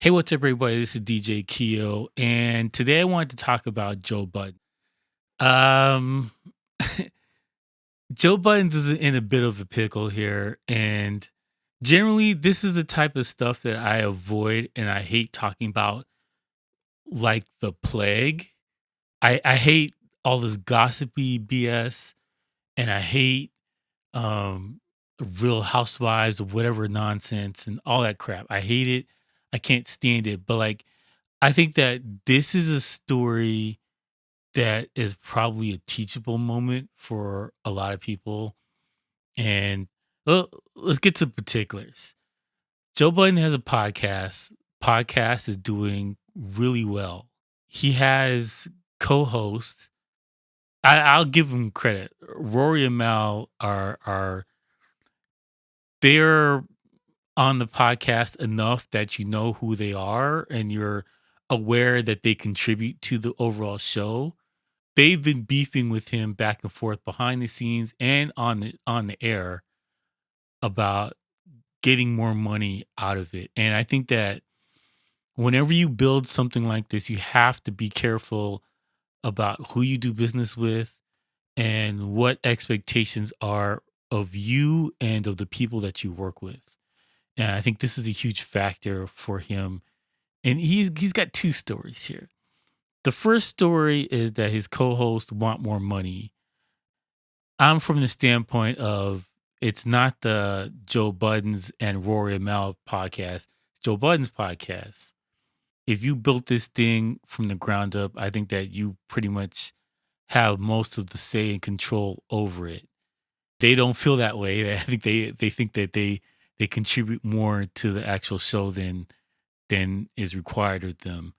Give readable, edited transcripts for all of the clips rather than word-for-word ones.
Hey, what's up, everybody? This is DJ Keo, and today I wanted to talk about Joe Budden. Um, Joe Budden's is in a bit of a pickle here, and generally, this is the type of stuff that I avoid and I hate talking about like the plague. I hate all this gossipy BS, and I hate um, Real Housewives of whatever nonsense and all that crap. I hate it. I can't stand it. But like, I think that this is a story that is probably a teachable moment for a lot of people. And let's get to particulars. Joe Budden has a podcast. Podcast is doing really well. He has co-hosts. I'll give him credit. Rory and Mal are they're on the podcast enough that you know who they are and you're aware that they contribute to the overall show. They've been beefing with him back and forth behind the scenes and on the air about getting more money out of it. And I think that whenever you build something like this, you have to be careful about who you do business with and what expectations are of you and of the people that you work with. And I think this is a huge factor for him. And he's got two stories here. The first story is that his co-hosts want more money. I'm from the standpoint of it's not the Joe Budden's and Rory and Mal podcast, it's Joe Budden's podcast. If you built this thing from the ground up, I think that you pretty much have most of the say and control over it. They don't feel that way. I think they think that they contribute more to the actual show than is required of them.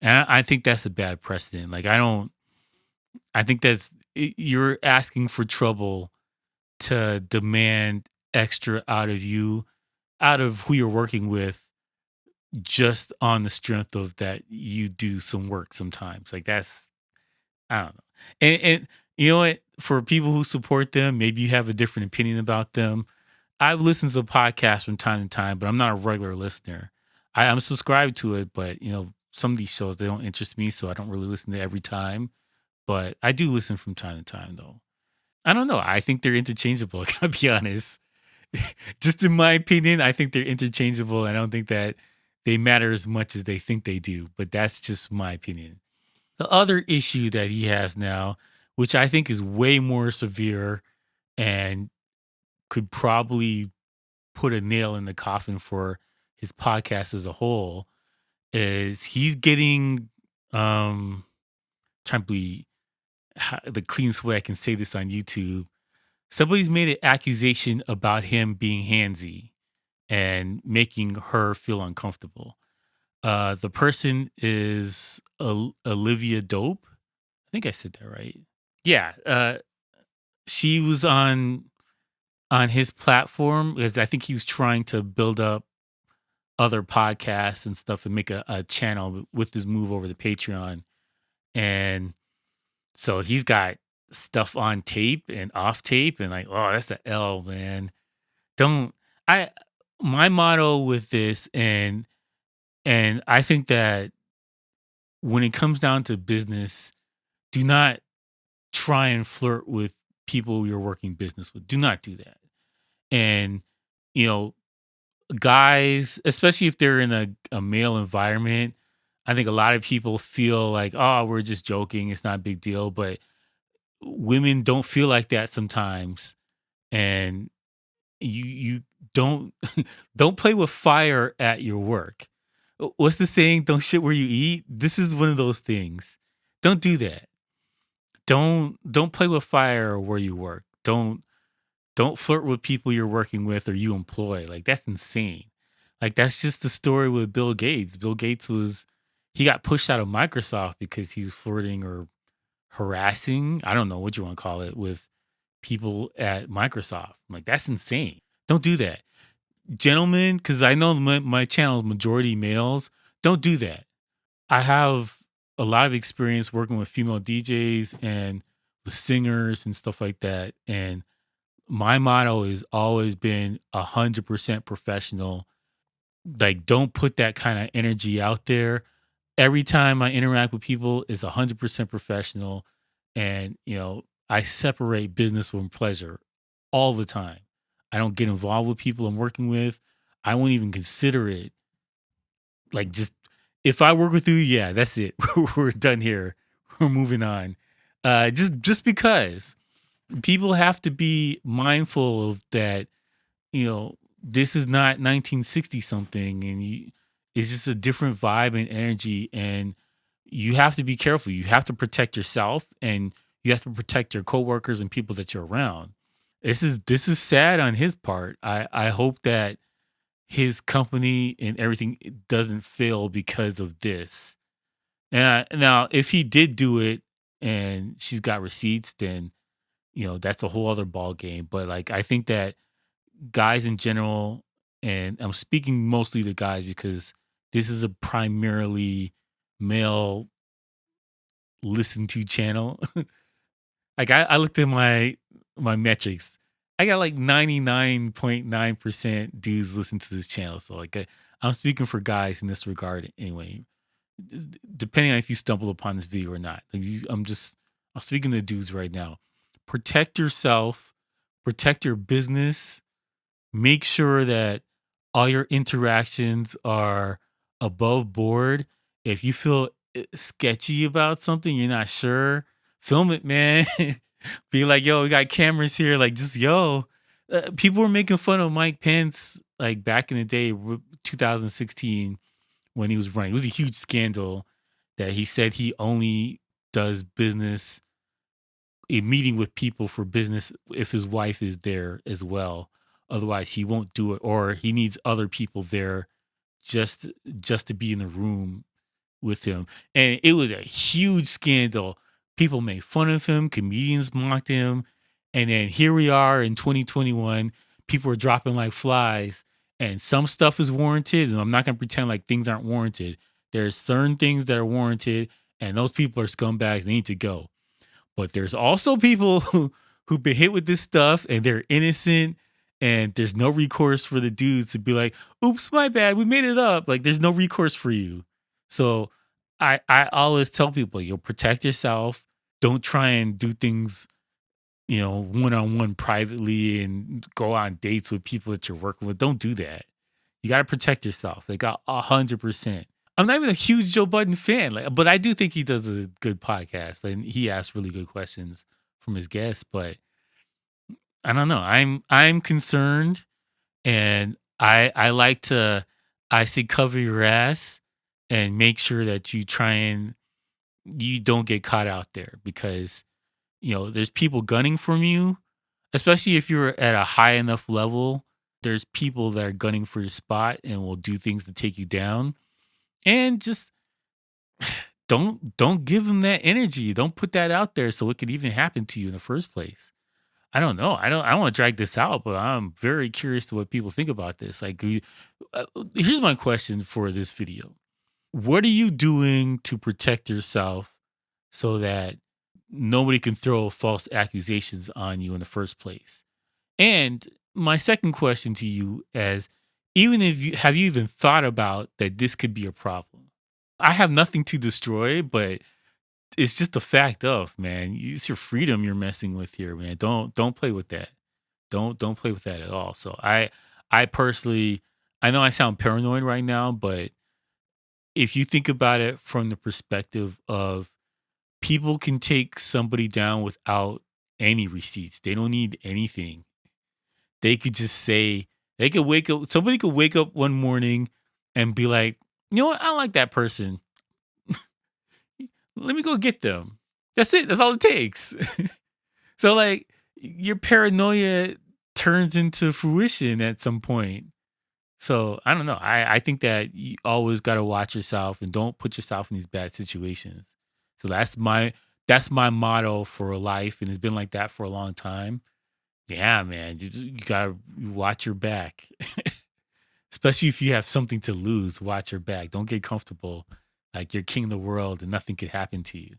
And I think that's a bad precedent. Like I think you're asking for trouble to demand extra out of you, out of who you're working with, just on the strength of that you do some work sometimes. Like that's I don't know. And you know what? For people who support them, maybe you have a different opinion about them. I've listened to podcasts from time to time, but I'm not a regular listener. I'm subscribed to it, but some of these shows they don't interest me, so I don't really listen to every time. But I do listen from time to time, though. I don't know. I think they're interchangeable. I gotta be honest. Just in my opinion, I think they're interchangeable. I don't think that they matter as much as they think they do. But that's just my opinion. The other issue that he has now, which I think is way more severe and could probably put a nail in the coffin for his podcast as a whole, is he's getting trying to be the cleanest way I can say this on YouTube. Somebody's made an accusation about him being handsy and making her feel uncomfortable. The person is Olivia Dope. I think I said that right. Yeah, she was on his platform because I think he was trying to build up other podcasts and stuff and make a channel with his move over to Patreon. And so he's got stuff on tape and off tape and like, oh, that's the L, man. Don't I my motto with this and I think that when it comes down to business, do not try and flirt with people you're working business with. Do not do that. And you know, guys, especially if they're in a male environment, I think a lot of people feel like, oh, we're just joking. It's not a big deal. But women don't feel like that sometimes. And you don't don't play with fire at your work. What's the saying? Don't shit where you eat. This is one of those things. Don't do that. Don't play with fire where you work. Don't flirt with people you're working with or you employ. Like that's insane. Like that's just the story with Bill Gates. Bill Gates he got pushed out of Microsoft because he was flirting or harassing, I don't know what you want to call it, with people at Microsoft. Like that's insane. Don't do that. Gentlemen, because I know my channel is majority males, don't do that. I have a lot of experience working with female DJs and the singers and stuff like that. And my motto has always been 100% professional. Like, don't put that kind of energy out there. Every time I interact with people is 100% professional, and I separate business from pleasure all the time. I don't get involved with people I'm working with. I won't even consider it. Like, just if I work with you, yeah, that's it. We're done here. We're moving on. Just because people have to be mindful of that. This is not 1960 something, and it's just a different vibe and energy, and you have to be careful. You have to protect yourself, and you have to protect your coworkers and people that you're around. This is sad on his part. I hope that his company and everything doesn't fail because of this. And now, if he did do it and she's got receipts, then that's a whole other ball game. But like, I think that guys in general, and I'm speaking mostly to guys because this is a primarily male listen to channel. Like, I looked at my metrics. I got like 99.9% dudes listen to this channel. So like, I'm speaking for guys in this regard anyway. Depending on if you stumble upon this video or not. Like, I'm speaking to dudes right now. Protect yourself, protect your business. Make sure that all your interactions are above board. If you feel sketchy about something, you're not sure, film it, man. Be like, yo, we got cameras here. Like, just, yo. People were making fun of Mike Pence like back in the day, 2016, when he was running. It was a huge scandal that he said he only does business, a meeting with people for business, if his wife is there as well. Otherwise, he won't do it, or he needs other people there just just to be in the room with him. And it was a huge scandal. People made fun of him, comedians mocked him, and then here we are in 2021. People are dropping like flies, and some stuff is warranted. And I'm not going to pretend like things aren't warranted. There's certain things that are warranted, and those people are scumbags. They need to go. But there's also people who've been hit with this stuff and they're innocent, and there's no recourse for the dudes to be like, oops, my bad, we made it up. Like, there's no recourse for you. So I always tell people, protect yourself. Don't try and do things, one-on-one privately and go on dates with people that you're working with. Don't do that. You got to protect yourself. Like, 100%. I'm not even a huge Joe Budden fan, but I do think he does a good podcast, and he asks really good questions from his guests. But I don't know. I'm concerned, and I like to, I say, cover your ass and make sure that you don't get caught out there, because there's people gunning from you, especially if you're at a high enough level. There's people that are gunning for your spot and will do things to take you down. And just don't give them that energy. Don't put that out there so it could even happen to you in the first place. I don't know. I don't want to drag this out, but I'm very curious to what people think about this. Like, here's my question for this video. What are you doing to protect yourself so that nobody can throw false accusations on you in the first place? And my second question to you is, even if you have you even thought about that this could be a problem? I have nothing to destroy, but it's just a fact of, man, it's your freedom you're messing with here, man. Don't play with that. Don't play with that at all. So I personally, I know I sound paranoid right now, but if you think about it from the perspective of, people can take somebody down without any receipts. They don't need anything. They could just say, they could wake up, somebody could wake up one morning and be like, you know what, I like that person. Let me go get them. That's it. That's all it takes. So like, your paranoia turns into fruition at some point. So I don't know. I think that you always got to watch yourself and don't put yourself in these bad situations. So that's my motto for life, and it's been like that for a long time. Yeah, man, you gotta watch your back, especially if you have something to lose. Watch your back. Don't get comfortable, like you're king of the world and nothing could happen to you.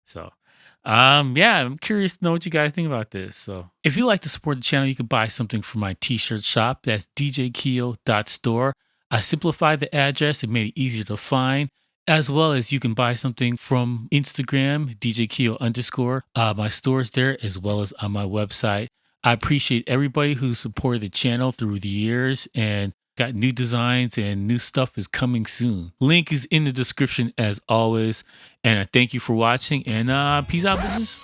So, yeah, I'm curious to know what you guys think about this. So, if you like to support the channel, you can buy something from my t-shirt shop. That's djkeo.store. I simplified the address and made it easier to find, as well as you can buy something from Instagram, DJ Keo underscore. My store's there as well as on my website. I appreciate everybody who supported the channel through the years and got new designs and new stuff is coming soon. Link is in the description as always. And I thank you for watching and peace out, bitches.